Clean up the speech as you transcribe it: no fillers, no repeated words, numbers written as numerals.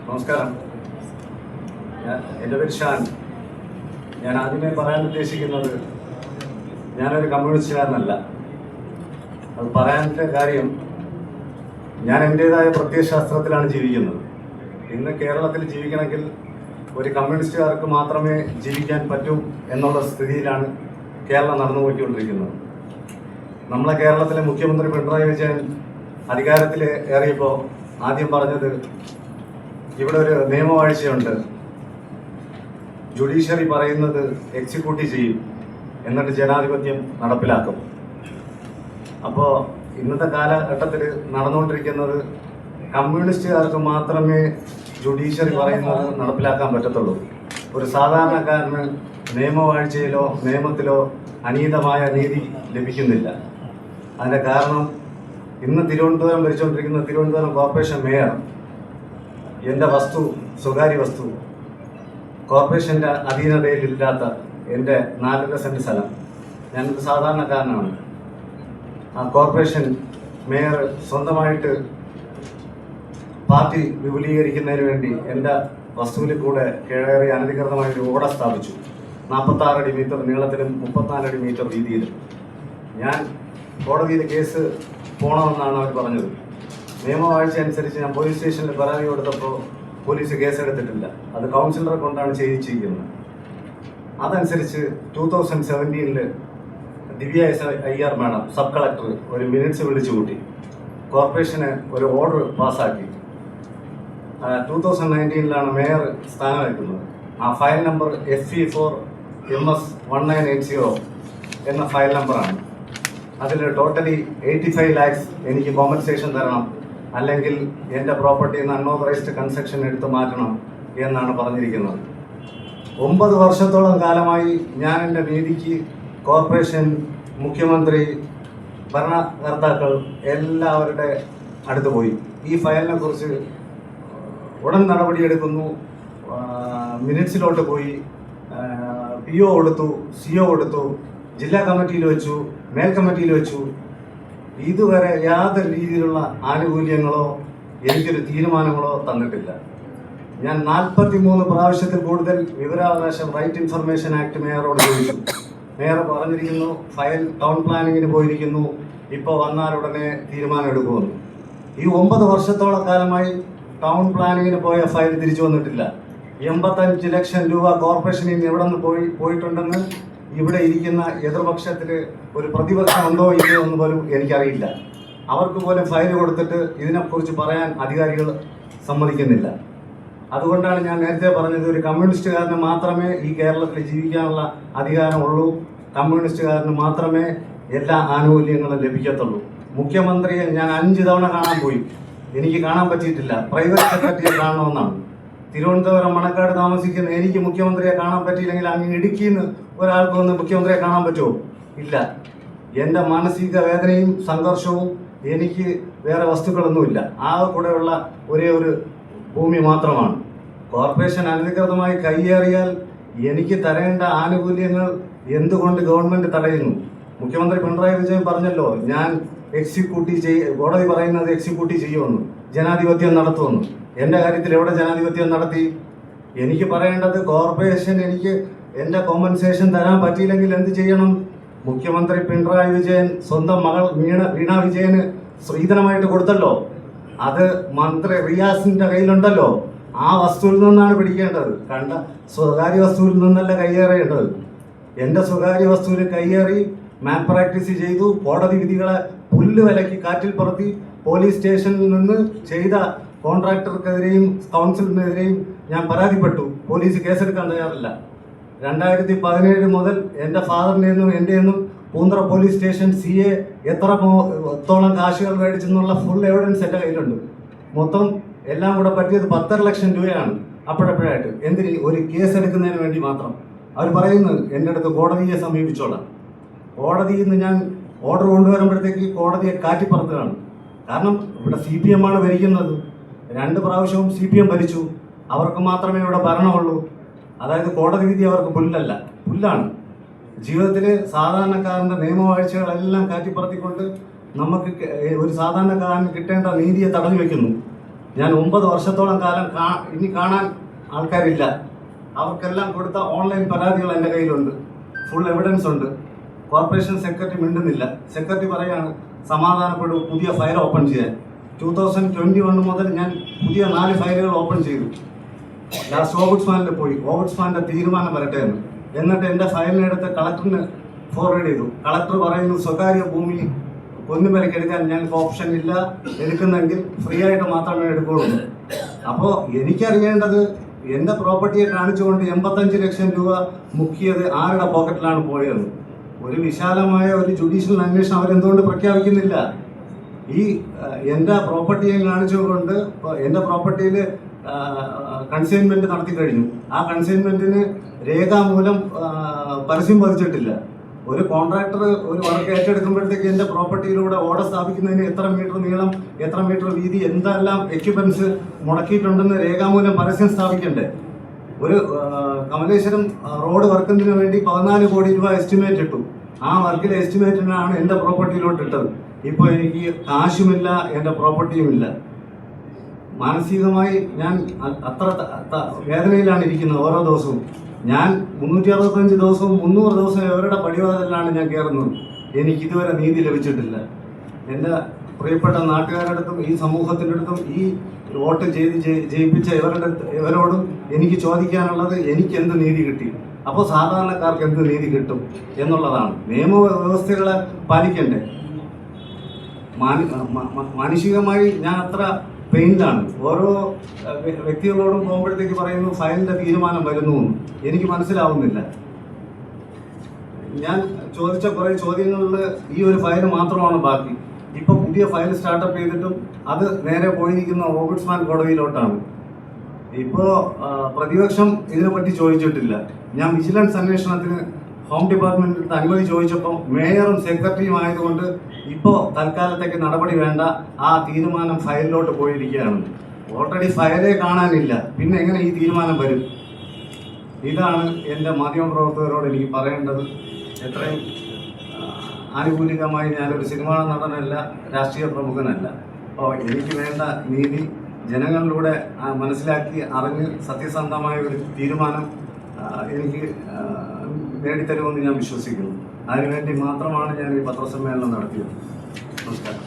നമസ്കാരം. എൻ്റെ പേര് ഷാൻ. ഞാൻ ആദ്യമേ പറയാൻ ഉദ്ദേശിക്കുന്നത് ഞാനൊരു കമ്മ്യൂണിസ്റ്റുകാരനല്ല. അത് പറയാനുള്ള കാര്യം, ഞാൻ എൻ്റേതായ പ്രത്യയശാസ്ത്രത്തിലാണ് ജീവിക്കുന്നത്. ഇന്ന് കേരളത്തിൽ ജീവിക്കണമെങ്കിൽ ഒരു കമ്മ്യൂണിസ്റ്റുകാർക്ക് മാത്രമേ ജീവിക്കാൻ പറ്റൂ എന്നുള്ള സ്ഥിതിയിലാണ് കേരളം നടന്നുപോയിക്കൊണ്ടിരിക്കുന്നത്. നമ്മളെ കേരളത്തിലെ മുഖ്യമന്ത്രി പിണറായി വിജയൻ അധികാരത്തിൽ ഏറിയപ്പോൾ ആദ്യം പറഞ്ഞത് ഇവിടെ ഒരു നിയമവാഴ്ചയുണ്ട്, ജുഡീഷ്യറി പറയുന്നത് എക്സിക്യൂട്ടീവ് ചെയ്യും, എന്നിട്ട് ജനാധിപത്യം നടപ്പിലാക്കും. അപ്പോൾ ഇന്നത്തെ കാലഘട്ടത്തിൽ നടന്നുകൊണ്ടിരിക്കുന്നത് കമ്മ്യൂണിസ്റ്റുകാർക്ക് മാത്രമേ ജുഡീഷ്യറി പറയുന്നത് നടപ്പിലാക്കാൻ പറ്റത്തുള്ളൂ. ഒരു സാധാരണക്കാരന് നിയമവാഴ്ചയിലോ നിയമത്തിലോ അനീതമായ നീതി ലഭിക്കുന്നില്ല. അതിൻ്റെ കാരണം, ഇന്ന് തിരുവനന്തപുരം ഭരിച്ചുകൊണ്ടിരിക്കുന്ന തിരുവനന്തപുരം കോർപ്പറേഷൻ മേയർ എൻ്റെ വസ്തു, സ്വകാര്യ വസ്തു, കോർപ്പറേഷൻ്റെ അധീനതയിലില്ലാത്ത എൻ്റെ 4.5 സെൻറ്റ് സ്ഥലം, ഞാനൊരു സാധാരണക്കാരനാണ്. ആ കോർപ്പറേഷൻ മേയർ സ്വന്തമായിട്ട് പാർട്ടി വിപുലീകരിക്കുന്നതിന് വേണ്ടി എൻ്റെ വസ്തുവിൽ കൂടെ കയറി അനധികൃതമായൊരു ഓട സ്ഥാപിച്ചു. 46 അടി മീറ്റർ നീളത്തിലും 34 അടി മീറ്റർ വീതിയിലും. ഞാൻ കോടതിയിൽ കേസ് പോകണമെന്നാണ് അവർ പറഞ്ഞത്. നിയമവാഴ്ച അനുസരിച്ച് ഞാൻ പോലീസ് സ്റ്റേഷനിൽ പരാതി കൊടുത്തപ്പോൾ പോലീസ് കേസെടുത്തിട്ടില്ല. അത് കൗൺസിലറെ കൊണ്ടാണ് ചെയ്യിച്ചിരിക്കുന്നത്. അതനുസരിച്ച് 2017 ദിവ്യ അയ്യർ മാഡം, സബ് കളക്ടർ, ഒരു മിനിറ്റ്സ് വിളിച്ചു കൂട്ടി കോർപ്പറേഷന് ഒരു ഓർഡർ പാസ്സാക്കി. 2019 മേയർ സ്ഥാനമേൽക്കുന്നത്. ആ ഫയൽ നമ്പർ FE4MS1980 എന്ന ഫയൽ നമ്പറാണ്. അതിൽ ടോട്ടലി 85 lakhs എനിക്ക് കോമ്പൻസേഷൻ തരണം, അല്ലെങ്കിൽ എൻ്റെ പ്രോപ്പർട്ടിയിൽ നിന്ന് അൺഓതറൈസ്ഡ് കൺസ്ട്രക്ഷൻ എടുത്തു മാറ്റണം എന്നാണ് പറഞ്ഞിരിക്കുന്നത്. 9 വർഷത്തോളം കാലമായി ഞാൻ എൻ്റെ നീതിക്ക് കോർപ്പറേഷൻ, മുഖ്യമന്ത്രി, ഭരണകർത്താക്കൾ എല്ലാവരുടെ അടുത്ത് പോയി. ഈ ഫയലിനെ കുറിച്ച് ഉടൻ നടപടിയെടുക്കുന്നു. മിനിറ്റ്സിലോട്ട് പോയി, PO കൊടുത്തു, CO കൊടുത്തു, ജില്ലാ കമ്മിറ്റിയിൽ വെച്ചു, മേൽ കമ്മിറ്റിയിൽ വെച്ചു. ഇതുവരെ യാതൊരു രീതിയിലുള്ള ആനുകൂല്യങ്ങളോ എനിക്കൊരു തീരുമാനങ്ങളോ തന്നിട്ടില്ല. ഞാൻ 43 പ്രാവശ്യത്തിൽ കൂടുതൽ വിവരാവകാശം റൈറ്റ് ഇൻഫർമേഷൻ ആക്ട് മേയറോട് ചോദിച്ചു. മേയർ പറഞ്ഞിരിക്കുന്നു ഫയൽ ടൗൺ പ്ലാനിങ്ങിന് പോയിരിക്കുന്നു, ഇപ്പോൾ വന്നാൽ ഉടനെ തീരുമാനം എടുക്കുമെന്ന്. ഈ 9 വർഷത്തോളം കാലമായി ടൗൺ പ്ലാനിങ്ങിന് പോയ ഫയൽ തിരിച്ചു വന്നിട്ടില്ല. 85 ലക്ഷം രൂപ കോർപ്പറേഷനിൽ നിന്ന് എവിടെ നിന്ന് പോയിട്ടുണ്ടെന്ന് ഇവിടെ ഇരിക്കുന്ന എതിർപക്ഷത്തിൽ ഒരു പ്രതിപക്ഷം ഉണ്ടോ ഇല്ലയോ എന്ന് പോലും എനിക്കറിയില്ല. അവർക്ക് പോലും ഫയൽ കൊടുത്തിട്ട് ഇതിനെക്കുറിച്ച് പറയാൻ അധികാരികൾ സമ്മതിക്കുന്നില്ല. അതുകൊണ്ടാണ് ഞാൻ നേരത്തെ പറഞ്ഞത്, ഒരു കമ്മ്യൂണിസ്റ്റുകാരന് മാത്രമേ ഈ കേരളത്തിൽ ജീവിക്കാനുള്ള അധികാരമുള്ളൂ. കമ്മ്യൂണിസ്റ്റുകാരന് മാത്രമേ എല്ലാ ആനുകൂല്യങ്ങളും ലഭിക്കത്തുള്ളൂ. മുഖ്യമന്ത്രിയെ ഞാൻ 5 തവണ കാണാൻ പോയി, എനിക്ക് കാണാൻ പറ്റിയിട്ടില്ല. പ്രൈവറ്റ് സെക്രട്ടറിയെ കാണണമെന്നാണ്. തിരുവനന്തപുരം മണക്കാട് താമസിക്കുന്ന എനിക്ക് മുഖ്യമന്ത്രിയെ കാണാൻ പറ്റിയില്ലെങ്കിൽ അങ്ങ് ഇടുക്കിയിൽ നിന്ന് ഒരാൾക്ക് വന്ന് മുഖ്യമന്ത്രിയെ കാണാൻ പറ്റുമോ? ഇല്ല. എൻ്റെ മാനസിക വേദനയും സംഘർഷവും, എനിക്ക് വേറെ വസ്തുക്കളൊന്നുമില്ല. ആ കൂടെയുള്ള ഒരേ ഒരു ഭൂമി മാത്രമാണ്. കോർപ്പറേഷൻ അനധികൃതമായി കൈയേറിയാൽ എനിക്ക് തരേണ്ട ആനുകൂല്യങ്ങൾ എന്തുകൊണ്ട് ഗവൺമെൻറ് തടയുന്നു? മുഖ്യമന്ത്രി പിണറായി വിജയൻ പറഞ്ഞല്ലോ, ഞാൻ കോടതി പറയുന്നത് എക്സിക്യൂട്ടീവ് ചെയ്യുമെന്ന്, ജനാധിപത്യം നടത്തുമെന്ന്. എൻ്റെ കാര്യത്തിൽ എവിടെ ജനാധിപത്യം നടത്തി? എനിക്ക് പറയേണ്ടത്, കോർപ്പറേഷൻ എനിക്ക് എൻ്റെ കോമ്പൻസേഷൻ തരാൻ പറ്റിയില്ലെങ്കിൽ എന്ത് ചെയ്യണം? മുഖ്യമന്ത്രി പിണറായി വിജയൻ സ്വന്തം മകൾ വീണ വിജയന് സ്ത്രീധനമായിട്ട് കൊടുത്തല്ലോ, അത് മന്ത്രി റിയാസിൻ്റെ കയ്യിലുണ്ടല്ലോ. ആ വസ്തുവിൽ നിന്നാണ് പിടിക്കേണ്ടത്, കണ്ട സ്വകാര്യ വസ്തുവിൽ നിന്നല്ല കയ്യേറേണ്ടത്. എൻ്റെ സ്വകാര്യ വസ്തുവിൽ കയ്യേറി മാൽ പ്രാക്ടീസ് ചെയ്തു, കോടതി വിധികളെ പുല്ലുവിലയ്ക്ക് കാറ്റിൽ പറത്തി, പോലീസ് സ്റ്റേഷനിൽ നിന്ന് ചെയ്ത കോൺട്രാക്ടർക്കെതിരെയും കൗൺസിലിനെതിരെയും ഞാൻ പരാതിപ്പെട്ടു. പോലീസ് കേസെടുക്കാൻ തയ്യാറില്ല. 2017 മുതൽ എൻ്റെ ഫാദറിൻ്റെ നിന്നും എൻ്റെ നിന്നും പൂന്തറ പോലീസ് സ്റ്റേഷൻ CA എത്രത്തോളം കാശുകൾ മേടിച്ചെന്നുള്ള ഫുൾ എവിഡൻസ് എൻ്റെ കയ്യിലുണ്ട്. മൊത്തം എല്ലാം കൂടെ പറ്റിയത് 10.5 ലക്ഷം രൂപയാണ് അപ്പോഴപ്പോഴായിട്ട്. എന്തിന്? ഒരു കേസ് എടുക്കുന്നതിന് വേണ്ടി മാത്രം. അവർ പറയുന്നത് എൻ്റെ അടുത്ത് കോടതിയെ സമീപിച്ചോളാം. കോടതിയിൽ നിന്ന് ഞാൻ ഓർഡർ കൊണ്ടുവരുമ്പോഴത്തേക്ക് കോടതിയെ കാറ്റിപ്പുറത്തുകയാണ്. കാരണം ഇവിടെ CPM ആണ് ഭരിക്കുന്നത്. 2 പ്രാവശ്യവും CPM ഭരിച്ചു. അവർക്ക് മാത്രമേ ഇവിടെ ഭരണമുള്ളൂ. അതായത് കോടതി വിധി അവർക്ക് പുല്ലാണ്. ജീവിതത്തിൽ സാധാരണക്കാരൻ്റെ നിയമവാഴ്ചകളെല്ലാം കാറ്റിപ്പറത്തിക്കൊണ്ട് നമുക്ക് ഒരു സാധാരണക്കാരന് കിട്ടേണ്ട നീതിയെ തടഞ്ഞു വെക്കുന്നു. ഞാൻ 9 വർഷത്തോളം കാലം ഇനി കാണാൻ ആൾക്കാരില്ല. അവർക്കെല്ലാം കൊടുത്ത ഓൺലൈൻ പരാതികൾ എൻ്റെ കയ്യിലുണ്ട്, ഫുൾ എവിഡൻസ് ഉണ്ട്. കോർപ്പറേഷൻ സെക്രട്ടറി മിണ്ടുന്നില്ല. സെക്രട്ടറി പറയാണ് സമാധാനപ്പെടും, പുതിയ ഫയൽ ഓപ്പൺ ചെയ്യാൻ. 2021 മുതൽ ഞാൻ പുതിയ 4 ഫയലുകൾ ഓപ്പൺ ചെയ്തു. ലാസ്റ്റ് ഓംബുഡ്സ്മാനിൽ പോയി, ഓംബുഡ്സ്മാൻ്റെ തീരുമാനം വരട്ടെ എന്ന്. എന്നിട്ട് എൻ്റെ ഫയലിനെടുത്ത് കളക്ടറിന് ഫോർവേഡ് ചെയ്തു. കളക്ടർ പറയുന്നു സ്വകാര്യ ഭൂമി പൊന്നുവിലയ്ക്ക് എടുക്കാൻ ഞങ്ങൾക്ക് ഓപ്ഷൻ ഇല്ല, എടുക്കുന്നെങ്കിൽ ഫ്രീ ആയിട്ട് മാത്രമേ എടുക്കുള്ളൂ. അപ്പോൾ എനിക്കറിയേണ്ടത് എൻ്റെ പ്രോപ്പർട്ടിയെ കാണിച്ചുകൊണ്ട് 85 ലക്ഷം രൂപ മുക്കിയത് ആരുടെ പോക്കറ്റിലാണ് പോയത്? ഒരു വിശാലമായ ഒരു ജുഡീഷ്യൽ അന്വേഷണം അവരെന്തുകൊണ്ട് പ്രഖ്യാപിക്കുന്നില്ല? ഈ എൻ്റെ പ്രോപ്പർട്ടിയെ കാണിച്ചുകൊണ്ട് എൻ്റെ പ്രോപ്പർട്ടിയിൽ കൺസൈൻമെൻറ്റ് നടത്തി കഴിഞ്ഞു. ആ കൺസൈൻമെൻറ്റിന് രേഖാമൂലം പരസ്യം പതിച്ചിട്ടില്ല. ഒരു കോൺട്രാക്ടർ ഒരു വർക്ക് ഏറ്റെടുക്കുമ്പോഴത്തേക്ക് എൻ്റെ പ്രോപ്പർട്ടിയിലൂടെ ഓട സ്ഥാപിക്കുന്നതിന് എത്ര മീറ്റർ നീളം, എത്ര മീറ്റർ വീതി, എന്തെല്ലാം എക്യുപ്മെൻറ്റ്സ് മുടക്കിയിട്ടുണ്ടെന്ന് രേഖാമൂലം പരസ്യം സ്ഥാപിക്കണ്ടേ? ഒരു കമലേശ്വരം റോഡ് വർക്കിന് വേണ്ടി 14 കോടി രൂപ എസ്റ്റിമേറ്റ് ഇട്ടു. ആ വർക്കിലെ എസ്റ്റിമേറ്റിനാണ് എൻ്റെ പ്രോപ്പർട്ടിയിലോട്ട് ഇട്ടത്. ഇപ്പോൾ എനിക്ക് കാശുമില്ല, എൻ്റെ പ്രോപ്പർട്ടിയുമില്ല. മാനസികമായി ഞാൻ അത്ര വേദനയിലാണ് ഇരിക്കുന്നത്. ഓരോ ദിവസവും ഞാൻ 365 ദിവസവും 300 ദിവസവും അവരുടെ പടിവാതിലാണ് ഞാൻ കയറുന്നത്. എനിക്കിതുവരെ നീതി ലഭിച്ചിട്ടില്ല. എൻ്റെ പ്രിയപ്പെട്ട നാട്ടുകാരുടെ അടുത്തും ഈ സമൂഹത്തിൻ്റെ അടുത്തും ഈ വോട്ട് ജയിപ്പിച്ച ഇവരോടും എനിക്ക് ചോദിക്കാനുള്ളത്, എനിക്ക് എന്ത് നീതി കിട്ടി? അപ്പോൾ സാധാരണക്കാർക്ക് എന്ത് നീതി കിട്ടും എന്നുള്ളതാണ്. നിയമവ്യവസ്ഥകളെ പാലിക്കണ്ടേ? മാനുഷികമായി ഞാൻ അത്ര പെയിൻ്റാണ്. ഓരോ വ്യക്തികളോടും പോകുമ്പോഴത്തേക്ക് പറയുന്നു ഫയലിൻ്റെ തീരുമാനം വരുന്നു എന്ന്. എനിക്ക് മനസ്സിലാവുന്നില്ല. ഞാൻ ചോദിച്ച കുറേ ചോദ്യങ്ങളിൽ ഈ ഒരു ഫയൽ മാത്രമാണ് ബാക്കി. ഇപ്പോൾ പുതിയ ഫയൽ സ്റ്റാർട്ടപ്പ് ചെയ്തിട്ടും അത് നേരെ പോയിരിക്കുന്ന ഓംബുഡ്സ്മാൻ കോടതിയിലോട്ടാണ്. ഇപ്പോൾ പ്രതിപക്ഷം ഇതിനെപ്പറ്റി ചോദിച്ചിട്ടില്ല. ഞാൻ വിജിലൻസ് അന്വേഷണത്തിന് ഹോം ഡിപ്പാർട്ട്മെൻറ്റിൻ്റെ അനുമതി ചോദിച്ചപ്പോൾ മേയറും സെക്രട്ടറിയും ആയതുകൊണ്ട് ഇപ്പോൾ തൽക്കാലത്തേക്ക് നടപടി വേണ്ട, ആ തീരുമാനം ഫയലിലോട്ട് പോയിരിക്കുകയാണ്. ഓൾറെഡി ഫയലേ കാണാനില്ല, പിന്നെ എങ്ങനെ ഈ തീരുമാനം വരും? ഇതാണ് എൻ്റെ മാധ്യമപ്രവർത്തകരോട് എനിക്ക് പറയേണ്ടത്. എത്രയും ആനുകൂലികമായി ഞാനൊരു സിനിമാ നടനല്ല, രാഷ്ട്രീയ പ്രമുഖനല്ല. അപ്പോൾ എനിക്ക് വേണ്ട നീതി ജനങ്ങളിലൂടെ മനസ്സിലാക്കി അറിഞ്ഞ് സത്യസന്ധമായ ഒരു തീരുമാനം എനിക്ക് നേടിത്തരുമെന്ന് ഞാൻ വിശ്വസിക്കുന്നു. അതിനുവേണ്ടി മാത്രമാണ് ഞാൻ ഈ പത്രസമ്മേളനം നടത്തിയത്. നമസ്കാരം.